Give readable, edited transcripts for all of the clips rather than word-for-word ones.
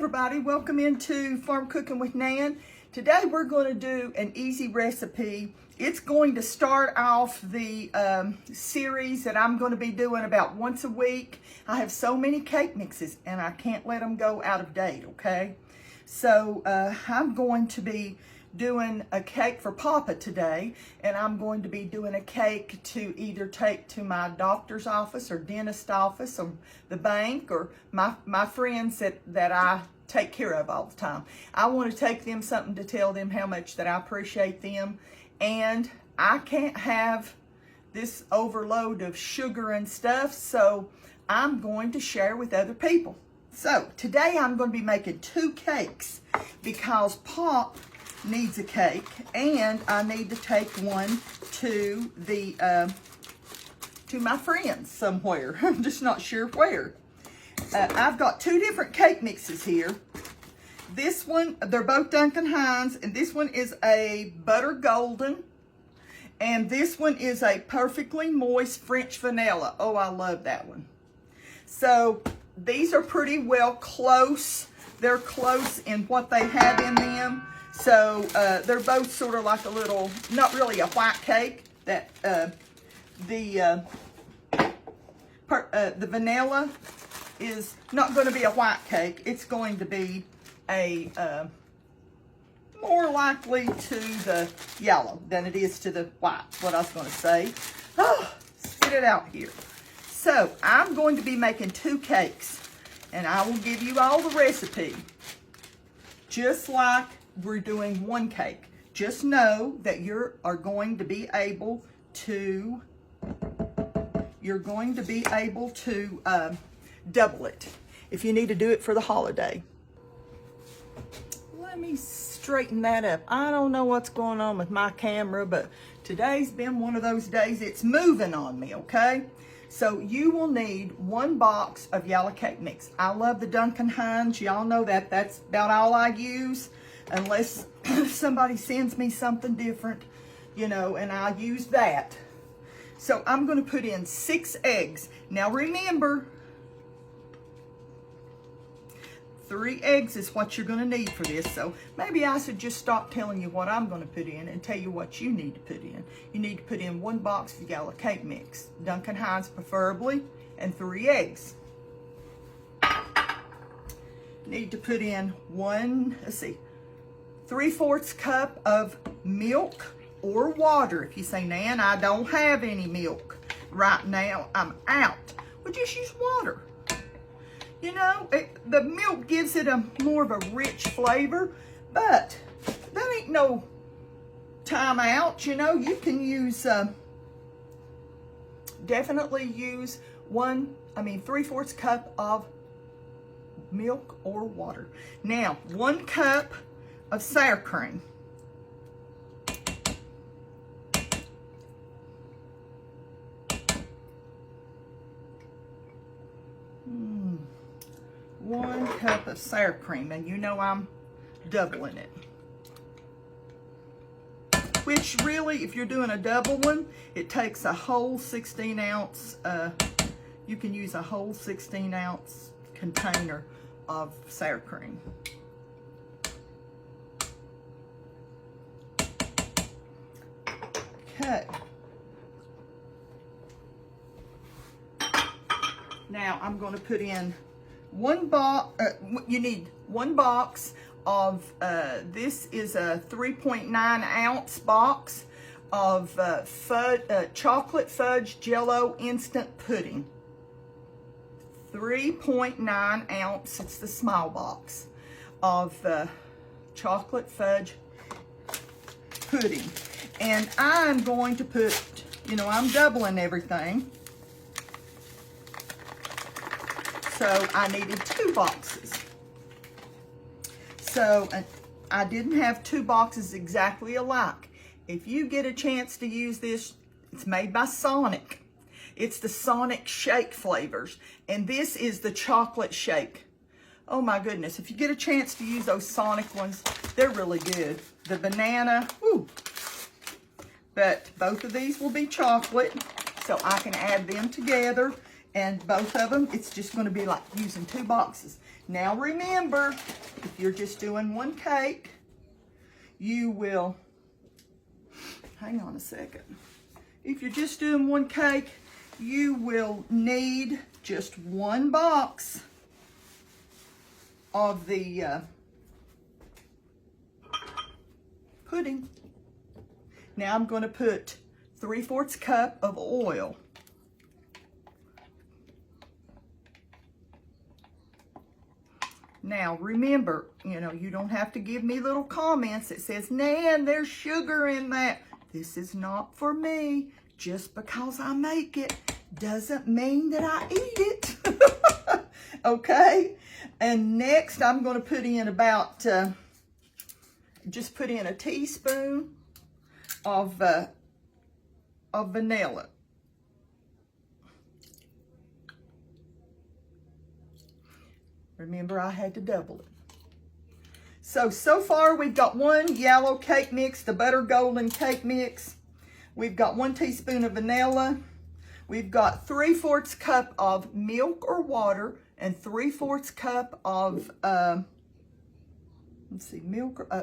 everybody, welcome into Farm Cooking with Nan. Today we're going to do an easy recipe. It's going to start off the series that I'm going to be doing about once a week. I have so many cake mixes and I can't let them go out of date, okay? So I'm going to be doing a cake for Papa today, and I'm going to be doing a cake to either take to my doctor's office or dentist office or the bank or my friends that I take care of all the time. I want to take them something to tell them how much that I appreciate them, and I can't have this overload of sugar and stuff, so I'm going to share with other people. So today I'm going to be making 2 cakes because Pop needs a cake, and I need to take one to the to my friends somewhere. I'm just not sure where. I've got 2 different cake mixes here. This one, they're both Duncan Hines, and this one is a butter golden, and this one is a perfectly moist French vanilla. Oh, I love that one. So these are pretty well close. They're close in what they have in them. So they're both sort of like a little, not really a white cake. That the vanilla is not going to be a white cake. It's going to be a more likely to the yellow than it is to the white. What I was going to say. Oh, spit it out here. So I'm going to be making 2 cakes, and I will give you all the recipe, just like we're doing 1 cake. Just know that you are going to be able to, double it if you need to do it for the holiday. Let me straighten that up. I don't know what's going on with my camera, but today's been one of those days. It's moving on me, okay? So you will need 1 box of yellow cake mix. I love the Duncan Hines. Y'all know that. That's about all I use, unless somebody sends me something different, you know, and I use that. So I'm going to put in 6 eggs. Now remember, 3 eggs is what you're going to need for this. So maybe I should just stop telling you what I'm going to put in and tell you what you need to put in. You need to put in 1 box of yellow cake mix, Duncan Hines preferably, and 3 eggs. Need to put in 3/4 cup of milk or water. If you say, Nan, I don't have any milk right now, I'm out. Well, just use water. You know, the milk gives it a more of a rich flavor, but that ain't no time out. You know, you can use, definitely use 3/4 cup of milk or water. Now, 1 cup of sour cream. 1 cup of sour cream, and you know I'm doubling it. Which really, if you're doing a double one, it takes a whole 16-ounce, you can use a whole 16-ounce container of sour cream. Okay. Now I'm going to put in 1 box, you need 1 box of, this is a 3.9 ounce box of chocolate fudge jello instant pudding. 3.9 ounce, it's the small box, of chocolate fudge pudding. And I'm going to put, you know, I'm doubling everything. So I needed 2 boxes. So I didn't have 2 boxes exactly alike. If you get a chance to use this, it's made by Sonic. It's the Sonic Shake flavors. And this is the chocolate shake. Oh my goodness, if you get a chance to use those Sonic ones, they're really good. The banana, woo. But both of these will be chocolate, so I can add them together. And both of them, it's just going to be like using 2 boxes. Now remember, if you're just doing one cake, you will, hang on a second. If you're just doing one cake, you will need just 1 box of the pudding. Now I'm going to put 3/4 cup of oil. Now remember, you know, you don't have to give me little comments that says, Nan, there's sugar in that. This is not for me. Just because I make it doesn't mean that I eat it. Okay? And next I'm going to put in about, just put in a teaspoon of vanilla. Remember, I had to double it. So far we've got 1 yellow cake mix, the butter golden cake mix. We've got 1 teaspoon of vanilla. We've got 3/4 cup of milk or water and 3/4 cup of,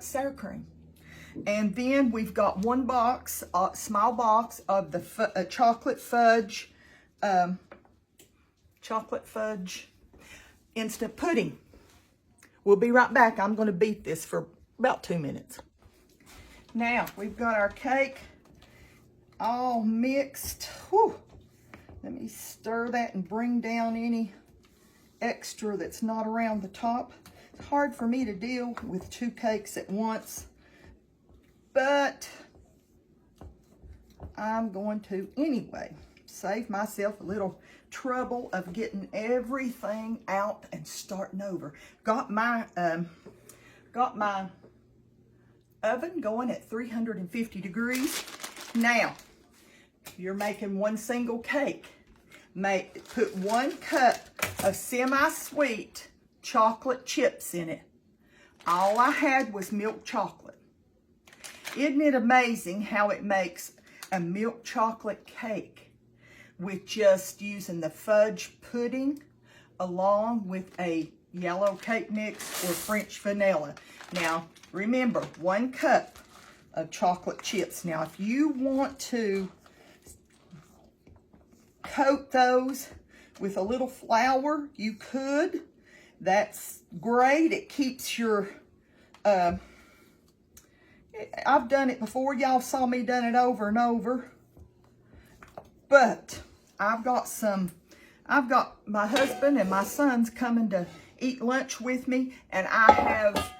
sour cream. And then we've got 1 box, small box of the chocolate fudge instant pudding. We'll be right back. I'm going to beat this for about 2 minutes. Now, we've got our cake all mixed. Whew. Let me stir that and bring down any extra that's not around the top. It's hard for me to deal with 2 cakes at once, but I'm going to anyway. Save myself a little trouble of getting everything out and starting over. Got my oven going at 350 degrees. Now, you're making 1 single cake. Put 1 cup of semi-sweet chocolate chips in it. All I had was milk chocolate. Isn't it amazing how it makes a milk chocolate cake with just using the fudge pudding along with a yellow cake mix or French vanilla? Now, remember, 1 cup of chocolate chips. Now, if you want to coat those with a little flour, you could. That's great. It keeps your, I've done it before. Y'all saw me done it over and over. But I've got my husband and my sons coming to eat lunch with me, and I have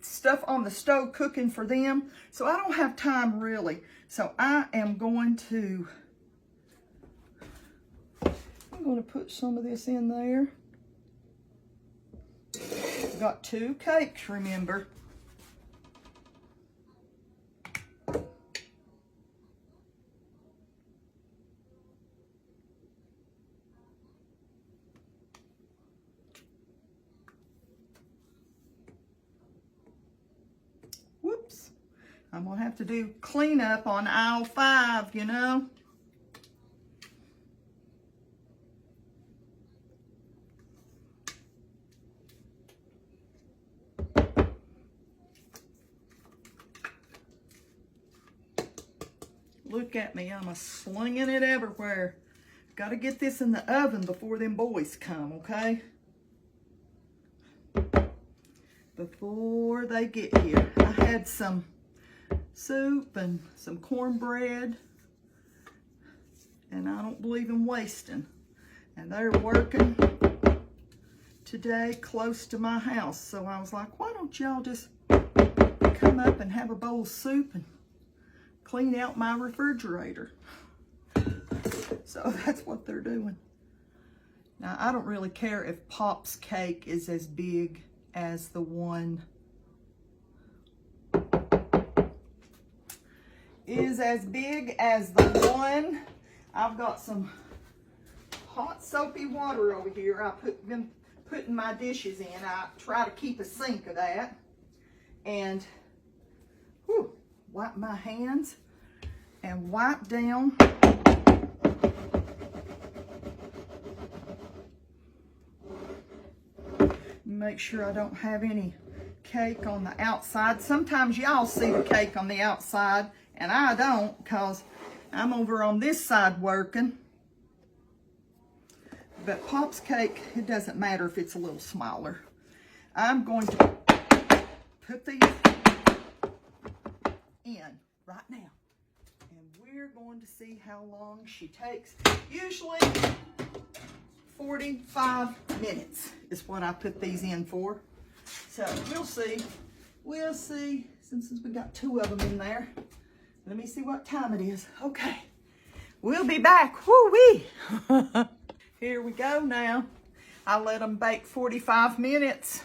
stuff on the stove cooking for them, so I don't have time really. So I'm going to put some of this in there. Got 2 cakes, remember. Whoops. I'm going to have to do cleanup on aisle 5, you know. Look at me, I'm slinging it everywhere. Got to get this in the oven before them boys come, okay? Before they get here. I had some soup and some cornbread, and I don't believe in wasting. And they're working today close to my house, so I was like, why don't y'all just come up and have a bowl of soup and clean out my refrigerator. So that's what they're doing. Now, I don't really care if Pop's cake is as big as the one I've got some hot soapy water over here. I've been putting my dishes in. I try to keep a sink of that. And whew, wipe my hands and wipe down make sure I don't have any cake on the outside. Sometimes y'all see the cake on the outside, and I don't, because I'm over on this side working. But Pop's cake, it doesn't matter if it's a little smaller. I'm going to put these in right now. And we're going to see how long she takes. Usually 45 minutes is what I put these in for. So we'll see. We'll see. Since we got 2 of them in there. Let me see what time it is. Okay. We'll be back. Woo-wee. Here we go now. I let them bake 45 minutes.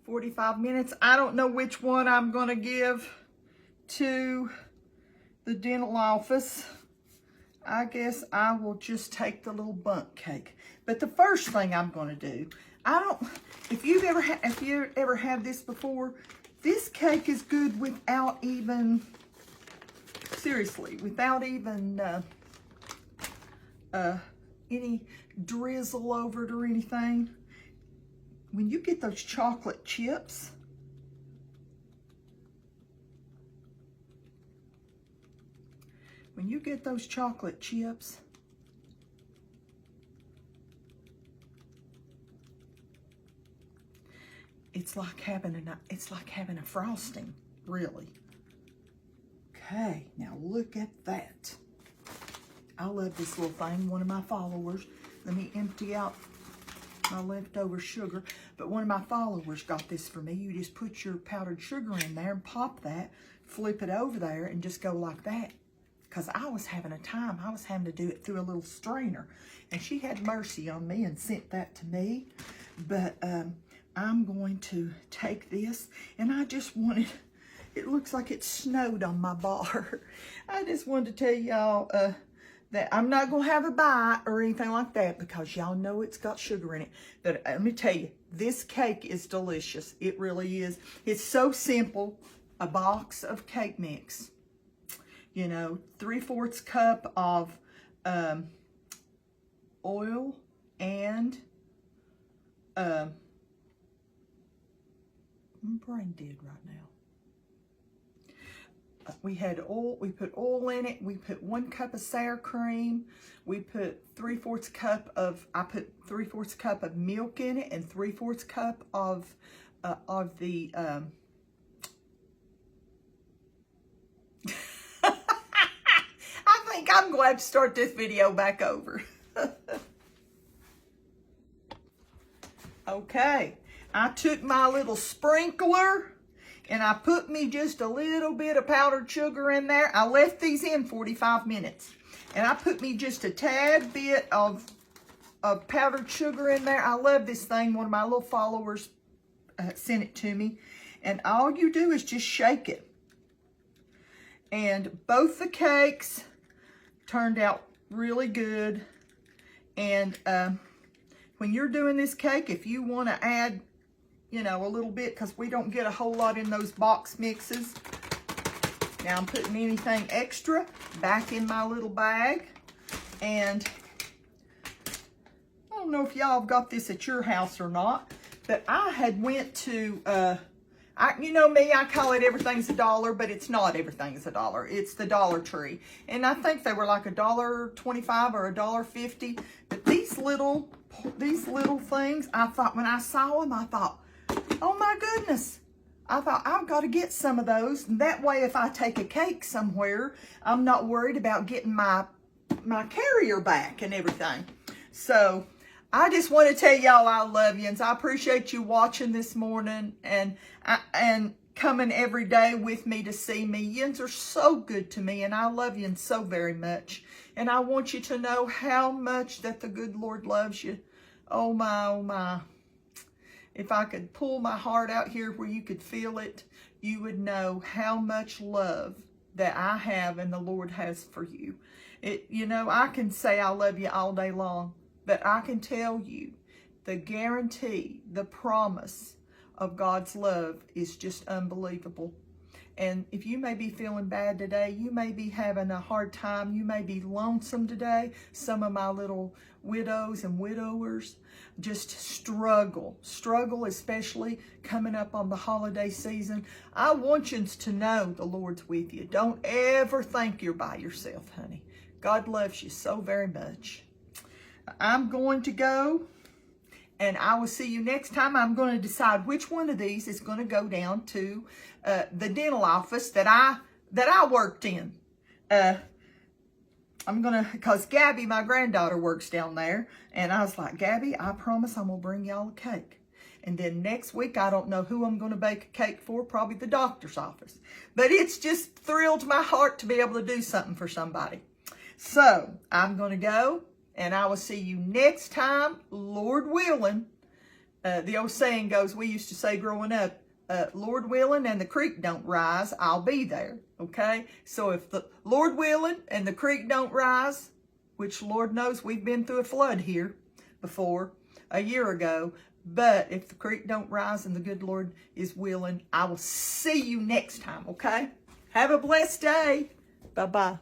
45 minutes. I don't know which one I'm going to give to the dental office. I guess I will just take the little bundt cake. But the first thing I'm going to do, if you ever had this before, this cake is good without even, seriously, without even any drizzle over it or anything. When you get those chocolate chips, it's like having a frosting, really. Okay, now look at that. I love this little thing. One of my followers, let me empty out my leftover sugar, but one of my followers got this for me. You just put your powdered sugar in there and pop that, flip it over there, and just go like that. Because I was having a time. I was having to do it through a little strainer. And she had mercy on me and sent that to me. But I'm going to take this, and I just wanted, it looks like it snowed on my bar. I just wanted to tell y'all that I'm not going to have a bite or anything like that, because y'all know it's got sugar in it. But let me tell you, this cake is delicious. It really is. It's so simple. A box of cake mix. You know, 3/4 cup of oil and I'm brain dead right now. We had oil, we put oil in it, we put 1 cup of sour cream, we put 3/4 cup of, I put 3/4 cup of milk in it, and 3/4 cup of the I think I'm going to have to start this video back over. Okay, I took my little sprinkler and I put me just a little bit of powdered sugar in there. I left these in 45 minutes. And I put me just a tad bit of powdered sugar in there. I love this thing. One of my little followers sent it to me. And all you do is just shake it. And both the cakes turned out really good. And when you're doing this cake, if you want to add, you know, a little bit, because we don't get a whole lot in those box mixes. Now I'm putting anything extra back in my little bag. And I don't know if y'all have got this at your house or not, but I had went to, you know me, I call it everything's $1, but it's not everything's $1. It's the Dollar Tree. And I think they were like $1.25 or $1.50. But these little things, I thought, when I saw them, I thought, oh my goodness. I thought, I've got to get some of those. And that way, if I take a cake somewhere, I'm not worried about getting my carrier back and everything. So I just want to tell y'all I love you, and I appreciate you watching this morning and coming every day with me to see me. Yins are so good to me, and I love you so very much. And I want you to know how much that the good Lord loves you. Oh my, oh my. If I could pull my heart out here where you could feel it, you would know how much love that I have and the Lord has for you. You know, I can say I love you all day long, but I can tell you the guarantee, the promise of God's love is just unbelievable. And if you may be feeling bad today, you may be having a hard time, you may be lonesome today. Some of my little widows and widowers just struggle, especially coming up on the holiday season. I want you to know the Lord's with you. Don't ever think you're by yourself, honey. God loves you so very much. I'm going to go, and I will see you next time. I'm going to decide which one of these is going to go down to the dental office that I worked in. Because Gabby, my granddaughter, works down there. And I was like, Gabby, I promise I'm going to bring y'all a cake. And then next week, I don't know who I'm going to bake a cake for, probably the doctor's office. But it's just thrilled my heart to be able to do something for somebody. So I'm going to go, and I will see you next time, Lord willing. The old saying goes, we used to say growing up, Lord willing and the creek don't rise, I'll be there, okay? So if the Lord willing and the creek don't rise, which Lord knows we've been through a flood here before, a year ago, but if the creek don't rise and the good Lord is willing, I will see you next time, okay? Have a blessed day. Bye-bye.